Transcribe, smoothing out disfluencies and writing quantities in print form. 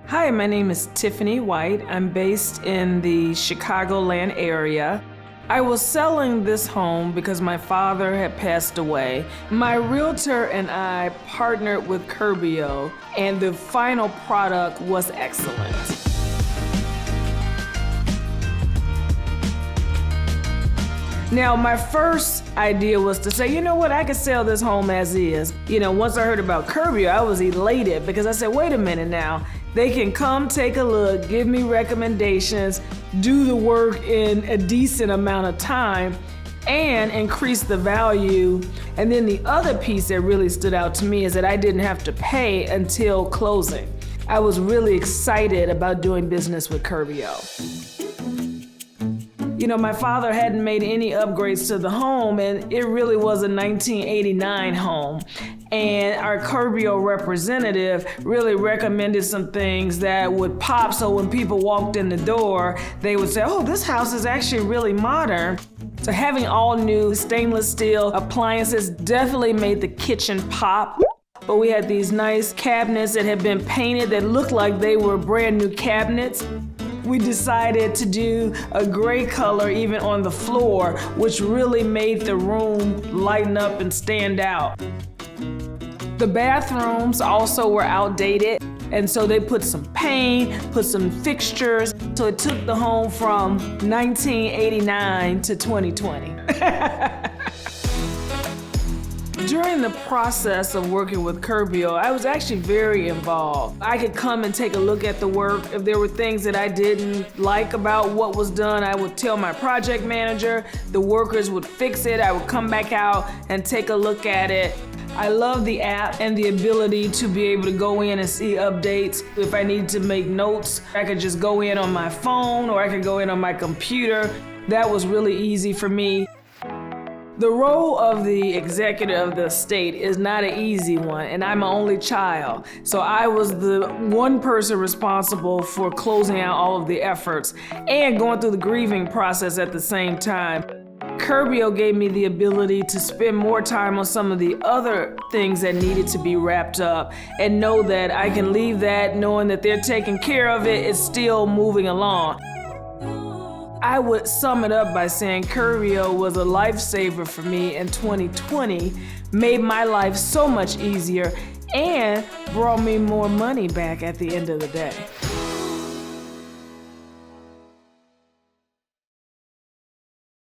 Hi, my name is Tiffany White. I'm based in the Chicagoland area. I was selling this home because my father had passed away. My realtor and I partnered with Curbio, and the final product was excellent. Now, my first idea was to say, you know what, I could sell this home as is. Once I heard about Curbio, I was elated because I said, wait a minute now, they can come take a look, give me recommendations, do the work in a decent amount of time, and increase the value. And then the other piece that really stood out to me is that I didn't have to pay until closing. I was really excited about doing business with Curbio. My father hadn't made any upgrades to the home, and it really was a 1989 home. And our Curbio representative really recommended some things that would pop, so when people walked in the door, they would say, oh, this house is actually really modern. So having all new stainless steel appliances definitely made the kitchen pop. But we had these nice cabinets that had been painted that looked like they were brand new cabinets. We decided to do a gray color even on the floor, which really made the room lighten up and stand out. The bathrooms also were outdated, and so they put some paint, put some fixtures, so it took the home from 1989 to 2020. During the process of working with Curbio, I was actually very involved. I could come and take a look at the work. If there were things that I didn't like about what was done, I would tell my project manager. The workers would fix it. I would come back out and take a look at it. I love the app and the ability to be able to go in and see updates. If I need to make notes, I could just go in on my phone or I could go in on my computer. That was really easy for me. The role of the executive of the estate is not an easy one, and I'm an only child. So I was the one person responsible for closing out all of the efforts and going through the grieving process at the same time. Curbio gave me the ability to spend more time on some of the other things that needed to be wrapped up and know that I can leave that knowing that they're taking care of it. It's still moving along. I would sum it up by saying Curbio was a lifesaver for me in 2020, made my life so much easier, and brought me more money back at the end of the day.